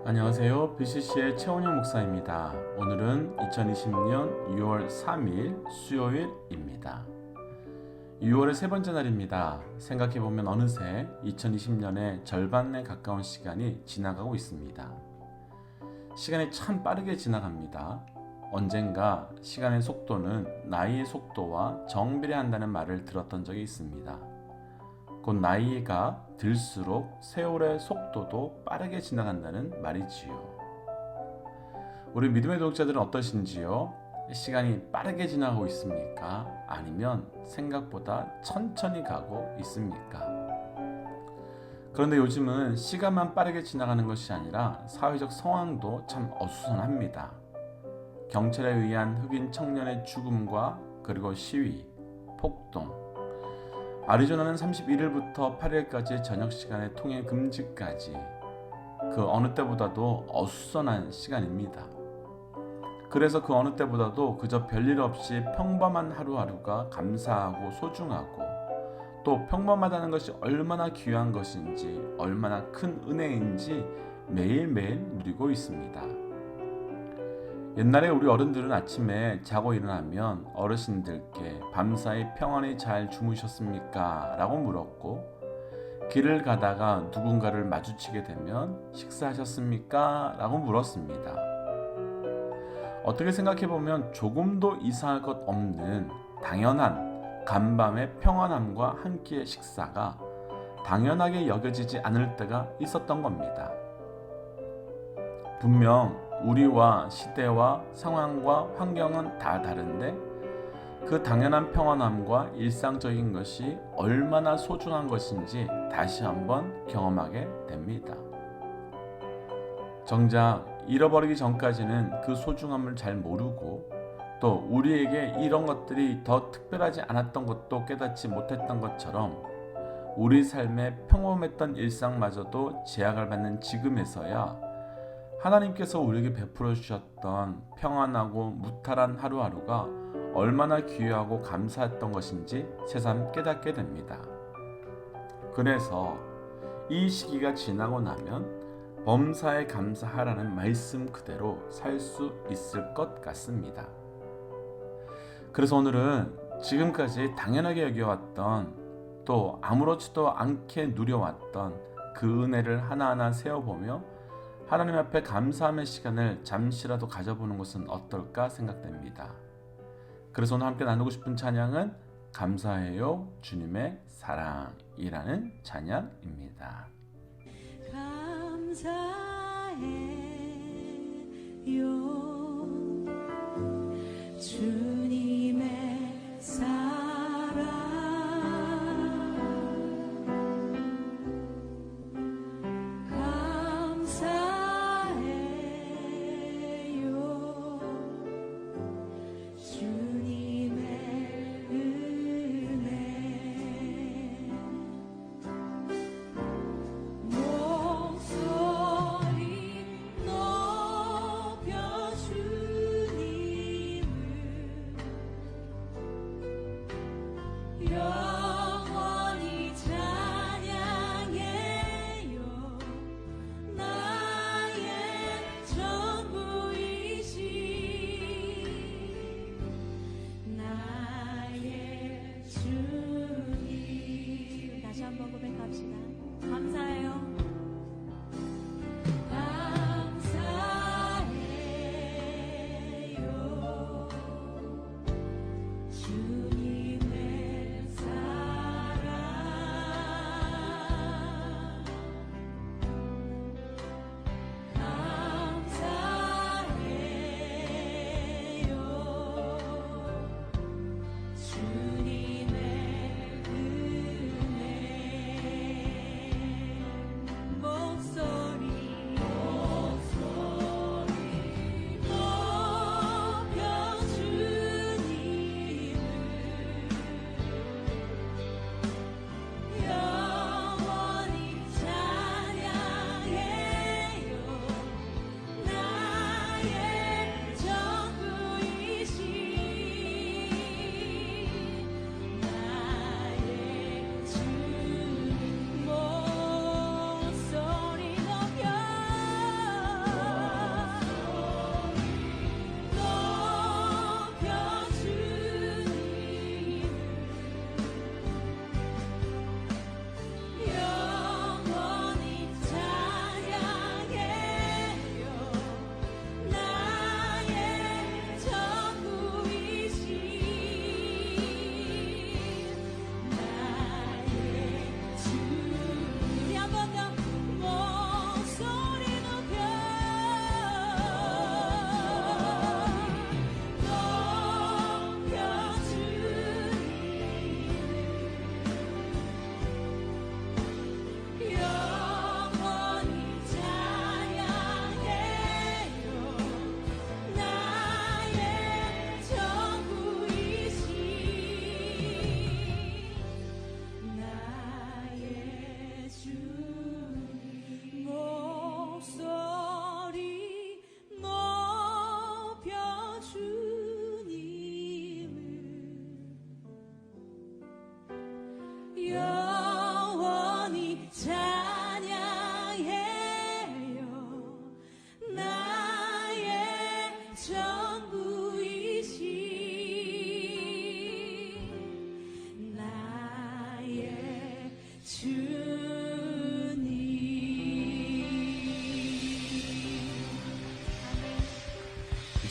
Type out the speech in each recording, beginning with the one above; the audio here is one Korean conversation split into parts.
안녕하세요. BCC의 최원영 목사입니다. 오늘은 2020년 6월 3일 수요일입니다. 6월의 세 번째 날입니다. 생각해보면 어느새 2020년의 절반에 가까운 시간이 지나가고 있습니다. 시간이 참 빠르게 지나갑니다. 언젠가 시간의 속도는 나이의 속도와 정비례한다는 말을 들었던 적이 있습니다. 곧 나이가 들수록 세월의 속도도 빠르게 지나간다는 말이지요. 우리 믿음의 독자들은 어떠신지요? 시간이 빠르게 지나가고 있습니까? 아니면 생각보다 천천히 가고 있습니까? 그런데 요즘은 시간만 빠르게 지나가는 것이 아니라 사회적 상황도 참 어수선합니다. 경찰에 의한 흑인 청년의 죽음과 그리고 시위, 폭동, 아리조나는 31일부터 8일까지 저녁 시간에 통행 금지까지 그 어느 때보다도 어수선한 시간입니다. 그래서 그 어느 때보다도 그저 별일 없이 평범한 하루하루가 감사하고 소중하고 또 평범하다는 것이 얼마나 귀한 것인지 얼마나 큰 은혜인지 매일매일 누리고 있습니다. 옛날에 우리 어른들은 아침에 자고 일어나면 어르신들께 밤사이 평안히 잘 주무셨습니까? 라고 물었고, 길을 가다가 누군가를 마주치게 되면 식사하셨습니까? 라고 물었습니다. 어떻게 생각해보면 조금도 이상할 것 없는 당연한 간밤의 평안함과 한 끼의 식사가 당연하게 여겨지지 않을 때가 있었던 겁니다. 분명 우리와 시대와 상황과 환경은 다 다른데 그 당연한 평안함과 일상적인 것이 얼마나 소중한 것인지 다시 한번 경험하게 됩니다. 정작 잃어버리기 전까지는 그 소중함을 잘 모르고 또 우리에게 이런 것들이 더 특별하지 않았던 것도 깨닫지 못했던 것처럼 우리 삶의 평범했던 일상마저도 제약을 받는 지금에서야 하나님께서 우리에게 베풀어 주셨던 평안하고 무탈한 하루하루가 얼마나 귀하고 감사했던 것인지 새삼 깨닫게 됩니다. 그래서 이 시기가 지나고 나면 범사에 감사하라는 말씀 그대로 살 수 있을 것 같습니다. 그래서 오늘은 지금까지 당연하게 여겨왔던 또 아무렇지도 않게 누려왔던 그 은혜를 하나하나 세어보며 하나님 앞에 감사함의 시간을 잠시라도 가져보는 것은 어떨까 생각됩니다. 그래서 오늘 함께 나누고 싶은 찬양은 감사해요 주님의 사랑이라는 찬양입니다. 감사해요 주님의 사랑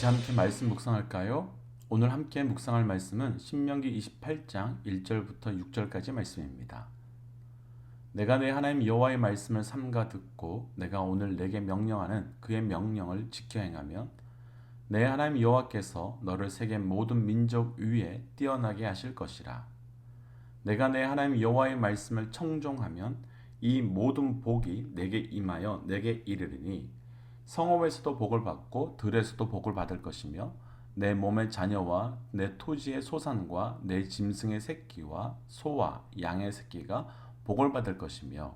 같이 함께 말씀 묵상할까요? 오늘 함께 묵상할 말씀은 신명기 28장 1절부터 6절까지 말씀입니다. 내가 내 하나님 여호와의 말씀을 삼가 듣고 내가 오늘 내게 명령하는 그의 명령을 지켜 행하면 내 하나님 여호와께서 너를 세계 모든 민족 위에 뛰어나게 하실 것이라. 내가 내 하나님 여호와의 말씀을 청종하면 이 모든 복이 내게 임하여 내게 이르리니 성읍에서도 복을 받고 들에서도 복을 받을 것이며 내 몸의 자녀와 내 토지의 소산과 내 짐승의 새끼와 소와 양의 새끼가 복을 받을 것이며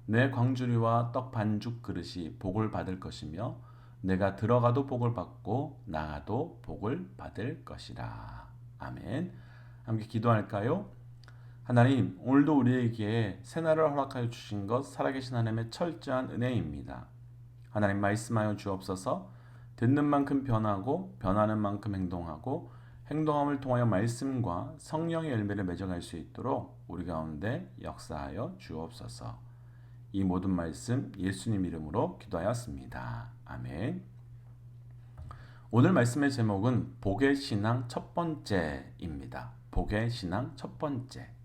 내 광주리와 떡 반죽 그릇이 복을 받을 것이며 내가 들어가도 복을 받고 나가도 복을 받을 것이라. 아멘. 함께 기도할까요? 하나님, 오늘도 우리에게 새날을 허락하여 주신 것 살아계신 하나님의 철저한 은혜입니다. 하나님 말씀하여 주옵소서. 듣는 만큼 변하고 변하는 만큼 행동하고 행동함을 통하여 말씀과 성령의 열매를 맺어갈 수 있도록 우리 가운데 역사하여 주옵소서. 이 모든 말씀 예수님 이름으로 기도하였습니다. 아멘. 오늘 말씀의 제목은 복의 신앙 첫 번째입니다. 복의 신앙 첫 번째.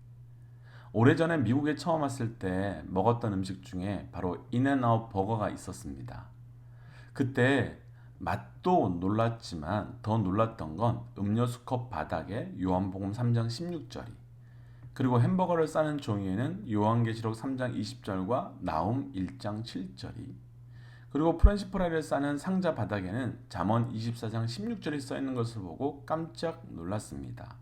오래전에 미국에 처음 왔을 때 먹었던 음식 중에 바로 인앤아웃 버거가 있었습니다. 그때 맛도 놀랐지만 더 놀랐던 건 음료수 컵 바닥에 요한복음 3장 16절이 그리고 햄버거를 싸는 종이에는 요한계시록 3장 20절과 나움 1장 7절이 그리고 프렌치 프라이를 싸는 상자 바닥에는 잠언 24장 16절이 써있는 것을 보고 깜짝 놀랐습니다.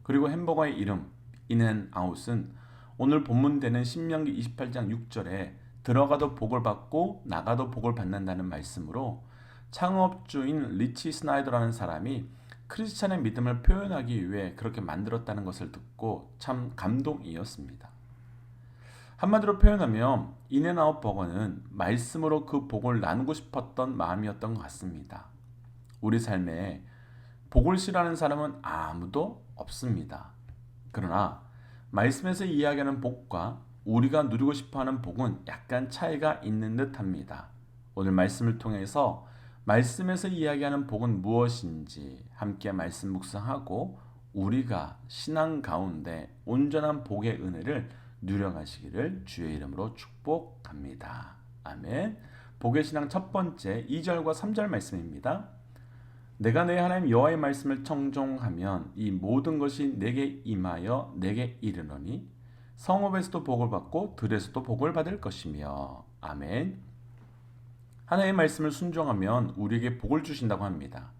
그리고 햄버거의 이름 인앤아웃은 오늘 본문되는 신명기 28장 6절에 들어가도 복을 받고 나가도 복을 받는다는 말씀으로 창업주인 리치 스나이더라는 사람이 크리스찬의 믿음을 표현하기 위해 그렇게 만들었다는 것을 듣고 참 감동이었습니다. 한마디로 표현하면 인앤아웃 버거는 말씀으로 그 복을 나누고 싶었던 마음이었던 것 같습니다. 우리 삶에 복을 싫어하는 사람은 아무도 없습니다. 그러나 말씀에서 이야기하는 복과 우리가 누리고 싶어하는 복은 약간 차이가 있는 듯합니다. 오늘 말씀을 통해서 말씀에서 이야기하는 복은 무엇인지 함께 말씀 묵상하고 우리가 신앙 가운데 온전한 복의 은혜를 누려가시기를 주의 이름으로 축복합니다. 아멘. 복의 신앙 첫 번째 2절과 3절 말씀입니다. 내가 내 하나님 여호와의 말씀을 청종하면 이 모든 것이 내게 임하여 내게 이르노니 성읍에서도 복을 받고 들에서도 복을 받을 것이며. 아멘. 하나님의 말씀을 순종하면 우리에게 복을 주신다고 합니다.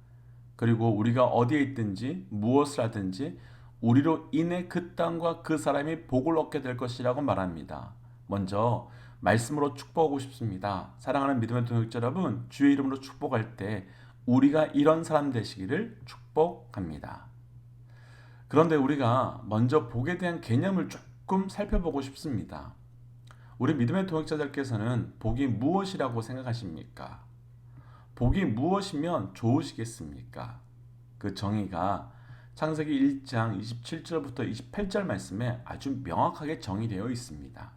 그리고 우리가 어디에 있든지 무엇을 하든지 우리로 인해 그 땅과 그 사람이 복을 얻게 될 것이라고 말합니다. 먼저 말씀으로 축복하고 싶습니다. 사랑하는 믿음의 동역자 여러분, 주의 이름으로 축복할 때 우리가 이런 사람 되시기를 축복합니다. 그런데 우리가 먼저 복에 대한 개념을 조금 살펴보고 싶습니다. 우리 믿음의 동역자들께서는 복이 무엇이라고 생각하십니까? 복이 무엇이면 좋으시겠습니까? 그 정의가 창세기 1장 27절부터 28절 말씀에 아주 명확하게 정의되어 있습니다.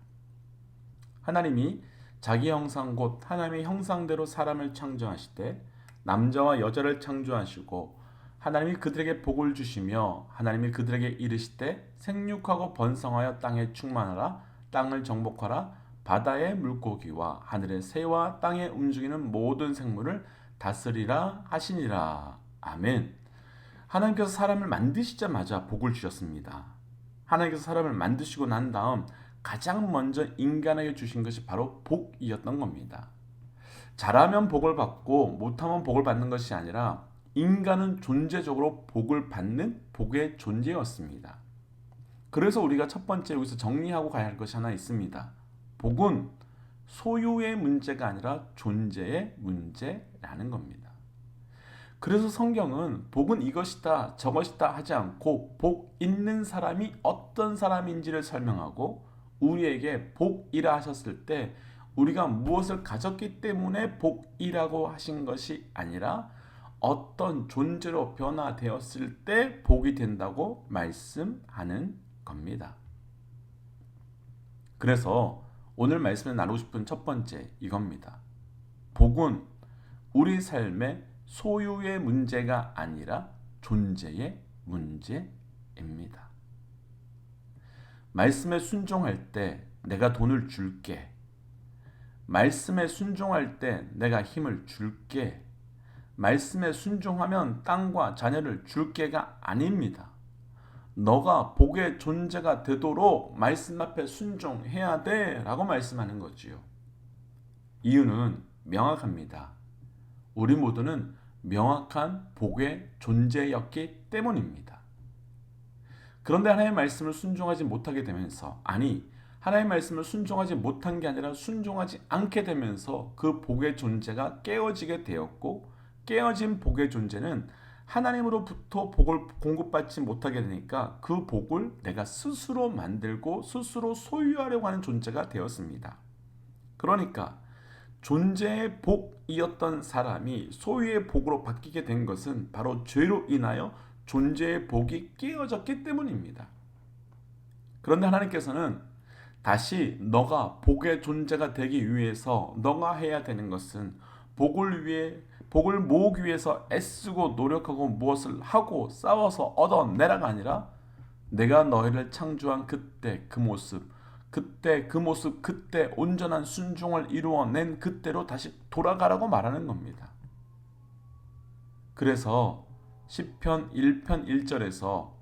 하나님이 자기 형상 곧 하나님의 형상대로 사람을 창조하시되 남자와 여자를 창조하시고 하나님이 그들에게 복을 주시며 하나님이 그들에게 이르시되 생육하고 번성하여 땅에 충만하라 땅을 정복하라 바다의 물고기와 하늘의 새와 땅에 움직이는 모든 생물을 다스리라 하시니라. 아멘. 하나님께서 사람을 만드시자마자 복을 주셨습니다. 하나님께서 사람을 만드시고 난 다음 가장 먼저 인간에게 주신 것이 바로 복이었던 겁니다. 잘하면 복을 받고 못하면 복을 받는 것이 아니라 인간은 존재적으로 복을 받는 복의 존재였습니다. 그래서 우리가 첫 번째 여기서 정리하고 가야 할 것이 하나 있습니다. 복은 소유의 문제가 아니라 존재의 문제라는 겁니다. 그래서 성경은 복은 이것이다 저것이다 하지 않고 복 있는 사람이 어떤 사람인지를 설명하고 우리에게 복이라 하셨을 때 우리가 무엇을 가졌기 때문에 복이라고 하신 것이 아니라 어떤 존재로 변화되었을 때 복이 된다고 말씀하는 겁니다. 그래서 오늘 말씀에 나누고 싶은 첫 번째 이겁니다. 복은 우리 삶의 소유의 문제가 아니라 존재의 문제입니다. 말씀에 순종할 때 내가 돈을 줄게. 말씀에 순종할 때 내가 힘을 줄게. 말씀에 순종하면 땅과 자녀를 줄게가 아닙니다. 너가 복의 존재가 되도록 말씀 앞에 순종해야 돼 라고 말씀하는 거지요. 이유는 명확합니다. 우리 모두는 명확한 복의 존재였기 때문입니다. 그런데 하나님의 말씀을 순종하지 못하게 되면서, 하나님의 말씀을 순종하지 못한 게 아니라 순종하지 않게 되면서 그 복의 존재가 깨어지게 되었고, 깨어진 복의 존재는 하나님으로부터 복을 공급받지 못하게 되니까 그 복을 내가 스스로 만들고 스스로 소유하려고 하는 존재가 되었습니다. 그러니까 존재의 복이었던 사람이 소유의 복으로 바뀌게 된 것은 바로 죄로 인하여 존재의 복이 깨어졌기 때문입니다. 그런데 하나님께서는 다시 너가 복의 존재가 되기 위해서 너가 해야 되는 것은 복을 모으기 위해서 애쓰고 노력하고 무엇을 하고 싸워서 얻어내라가 아니라 내가 너희를 창조한 그때 그 모습, 그때 온전한 순종을 이루어낸 그때로 다시 돌아가라고 말하는 겁니다. 그래서 시편 1편 1절에서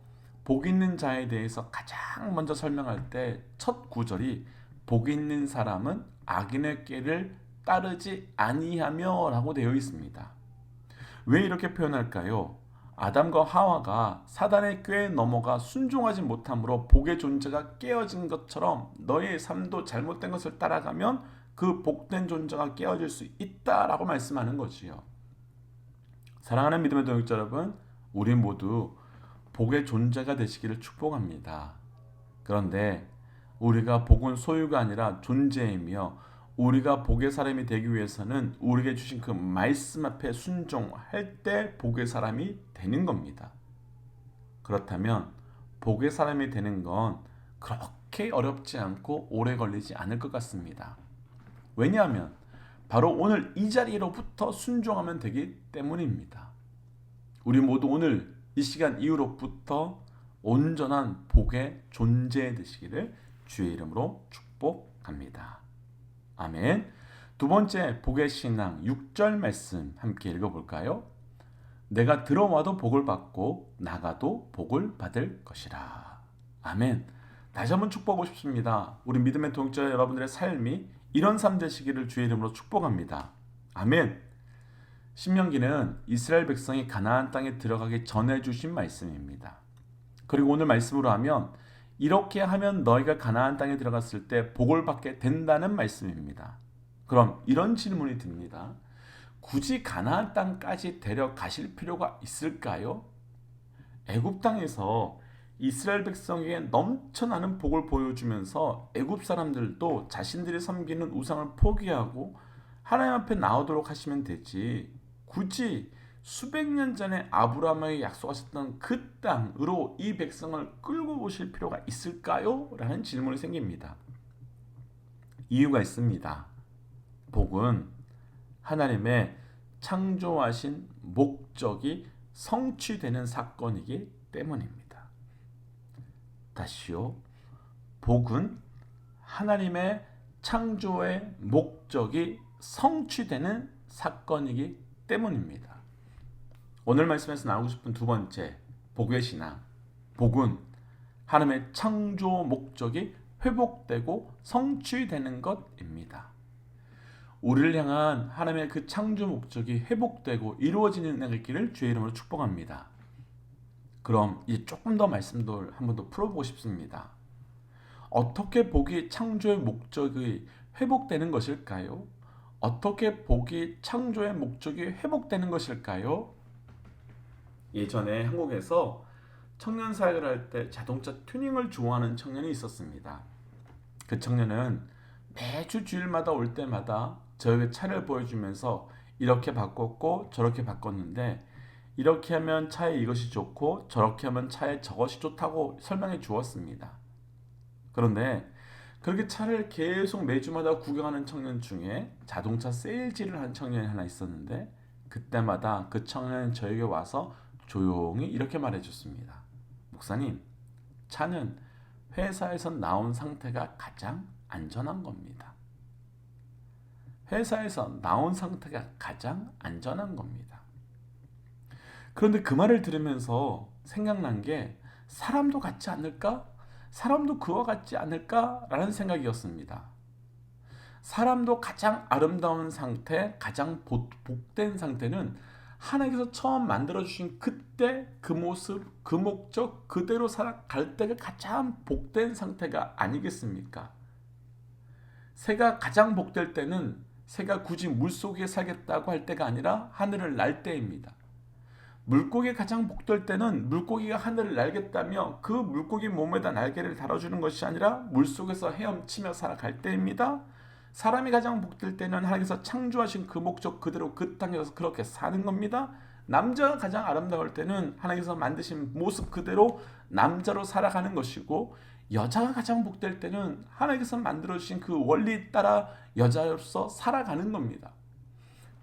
복 있는 자에 대해서 가장 먼저 설명할 때 첫 구절이 복 있는 사람은 악인의 꾀를 따르지 아니하며 라고 되어 있습니다. 왜 이렇게 표현할까요? 아담과 하와가 사단의 꾀에 넘어가 순종하지 못함으로 복의 존재가 깨어진 것처럼 너의 삶도 잘못된 것을 따라가면 그 복된 존재가 깨어질 수 있다라고 말씀하는 거지요. 사랑하는 믿음의 동역자 여러분, 우리 모두 복의 존재가 되시기를 축복합니다. 그런데 우리가 복은 소유가 아니라 존재이며 우리가 복의 사람이 되기 위해서는 우리에게 주신 그 말씀 앞에 순종할 때 복의 사람이 되는 겁니다. 그렇다면 복의 사람이 되는 건 그렇게 어렵지 않고 오래 걸리지 않을 것 같습니다. 왜냐하면 바로 오늘 이 자리로부터 순종하면 되기 때문입니다. 우리 모두 오늘 이 시간 이후로부터 온전한 복의 존재 되시기를 주의 이름으로 축복합니다. 아멘. 두 번째 복의 신앙 6절 말씀 함께 읽어볼까요? 내가 들어와도 복을 받고 나가도 복을 받을 것이라. 아멘. 다시 한번 축복하고 싶습니다. 우리 믿음의 동역자 여러분들의 삶이 이런 삶 되시기를 주의 이름으로 축복합니다. 아멘. 신명기는 이스라엘 백성이 가나안 땅에 들어가기 전에 주신 말씀입니다. 그리고 오늘 말씀으로 하면 이렇게 하면 너희가 가나안 땅에 들어갔을 때 복을 받게 된다는 말씀입니다. 그럼 이런 질문이 듭니다. 굳이 가나안 땅까지 데려가실 필요가 있을까요? 애굽 땅에서 이스라엘 백성에게 넘쳐나는 복을 보여주면서 애굽 사람들도 자신들이 섬기는 우상을 포기하고 하나님 앞에 나오도록 하시면 되지, 굳이 수백 년 전에 아브라함에게 약속하셨던 그 땅으로 이 백성을 끌고 오실 필요가 있을까요? 라는 질문이 생깁니다. 이유가 있습니다. 복은 하나님의 창조하신 목적이 성취되는 사건이기 때문입니다. 다시요. 복은 하나님의 창조의 목적이 성취되는 사건이기 때문입니다. 오늘 말씀에서 나누고 싶은 두 번째 복의 신앙. 복은 하나님의 창조 목적이 회복되고 성취되는 것입니다. 우리를 향한 하나님의 그 창조 목적이 회복되고 이루어지는 은혜가 있기를 주의 이름으로 축복합니다. 그럼 이제 조금 더 말씀도 한 번 더 풀어보고 싶습니다. 어떻게 복이 창조의 목적이 회복되는 것일까요? 어떻게 복이 창조의 목적이 회복되는 것일까요? 예전에 한국에서 청년 사역을 할 때 자동차 튜닝을 좋아하는 청년이 있었습니다. 그 청년은 매주 주일마다 올 때마다 저에게 차를 보여주면서 이렇게 바꿨고 저렇게 바꿨는데 이렇게 하면 차에 이것이 좋고 저렇게 하면 차에 저것이 좋다고 설명해 주었습니다. 그런데 그렇게 차를 계속 매주마다 구경하는 청년 중에 자동차 세일즈를 한 청년이 하나 있었는데 그때마다 그 청년은 저에게 와서 조용히 이렇게 말해줬습니다. 목사님, 차는 회사에서 나온 상태가 가장 안전한 겁니다. 회사에서 나온 상태가 가장 안전한 겁니다. 그런데 그 말을 들으면서 생각난 게 사람도 같지 않을까? 사람도 그와 같지 않을까라는 생각이었습니다. 사람도 가장 아름다운 상태, 가장 복된 상태는 하나님께서 처음 만들어주신 그때 그 모습, 그 목적 그대로 살아갈 때가 가장 복된 상태가 아니겠습니까? 새가 가장 복될 때는 새가 굳이 물속에 살겠다고 할 때가 아니라 하늘을 날 때입니다. 물고기가 가장 복될 때는 물고기가 하늘을 날겠다며 그 물고기 몸에다 날개를 달아주는 것이 아니라 물속에서 헤엄치며 살아갈 때입니다. 사람이 가장 복될 때는 하나님께서 창조하신 그 목적 그대로 그 땅에서 그렇게 사는 겁니다. 남자가 가장 아름다울 때는 하나님께서 만드신 모습 그대로 남자로 살아가는 것이고, 여자가 가장 복될 때는 하나님께서 만들어주신 그 원리 따라 여자로서 살아가는 겁니다.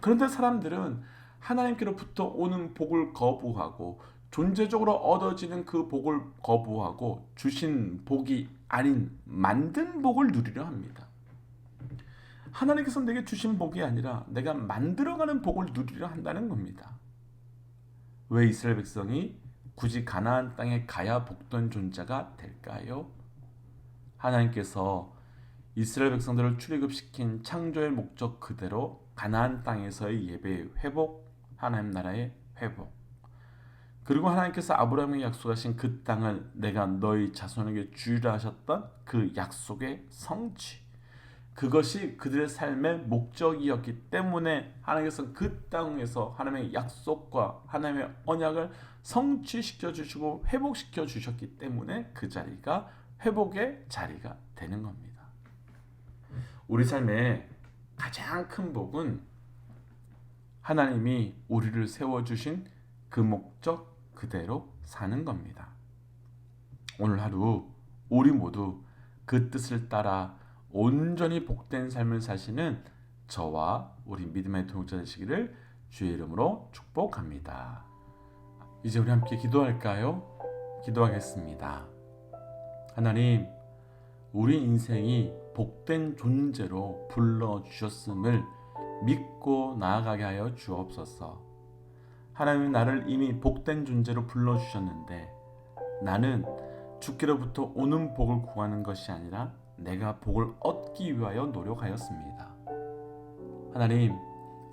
그런데 사람들은 하나님께로부터 오는 복을 거부하고 존재적으로 얻어지는 그 복을 거부하고 주신 복이 아닌 만든 복을 누리려 합니다. 하나님께서 내게 주신 복이 아니라 내가 만들어가는 복을 누리려 한다는 겁니다. 왜 이스라엘 백성이 굳이 가나안 땅에 가야 복된 존재가 될까요? 하나님께서 이스라엘 백성들을 출애굽시킨 창조의 목적 그대로 가나안 땅에서의 예배의 회복, 하나님 나라의 회복, 그리고 하나님께서 아브라함에게 약속하신 그 땅을 내가 너희 자손에게 주리라 하셨던 그 약속의 성취, 그것이 그들의 삶의 목적이었기 때문에 하나님께서 그 땅에서 하나님의 약속과 하나님의 언약을 성취시켜 주시고 회복시켜 주셨기 때문에 그 자리가 회복의 자리가 되는 겁니다. 우리 삶의 가장 큰 복은 하나님이 우리를 세워주신 그 목적 그대로 사는 겁니다. 오늘 하루 우리 모두 그 뜻을 따라 온전히 복된 삶을 사시는 저와 우리 믿음의 동역자 되시기를 주의 이름으로 축복합니다. 이제 우리 함께 기도할까요? 기도하겠습니다. 하나님, 우리 인생이 복된 존재로 불러주셨음을 믿고 나아가게 하여 주옵소서. 하나님은 나를 이미 복된 존재로 불러주셨는데 나는 주께로부터 오는 복을 구하는 것이 아니라 내가 복을 얻기 위하여 노력하였습니다. 하나님,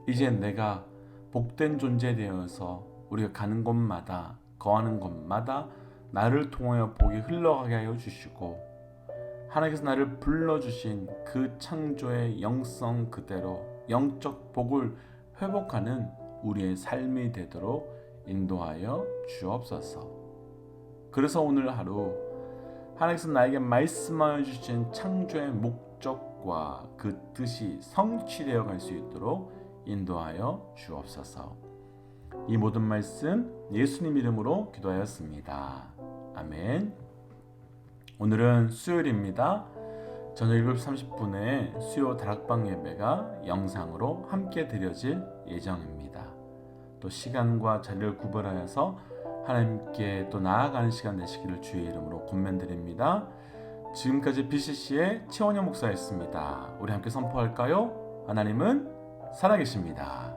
이제 내가 복된 존재 되어서 우리가 가는 곳마다 거하는 곳마다 나를 통하여 복이 흘러가게 하여 주시고, 하나님께서 나를 불러주신 그 창조의 영성 그대로 영적 복을 회복하는 우리의 삶이 되도록 인도하여 주옵소서. 그래서 오늘 하루 하나님께서 나에게 말씀하여 주신 창조의 목적과 그 뜻이 성취되어 갈 수 있도록 인도하여 주옵소서. 이 모든 말씀 예수님 이름으로 기도하였습니다. 아멘. 오늘은 수요일입니다. 저녁 7시 30분에 수요 다락방 예배가 영상으로 함께 드려질 예정입니다. 또 시간과 자리를 구별하여서 하나님께 또 나아가는 시간 되시기를 주의 이름으로 권면드립니다. 지금까지 BCC의 최원영 목사였습니다. 우리 함께 선포할까요? 하나님은 살아계십니다.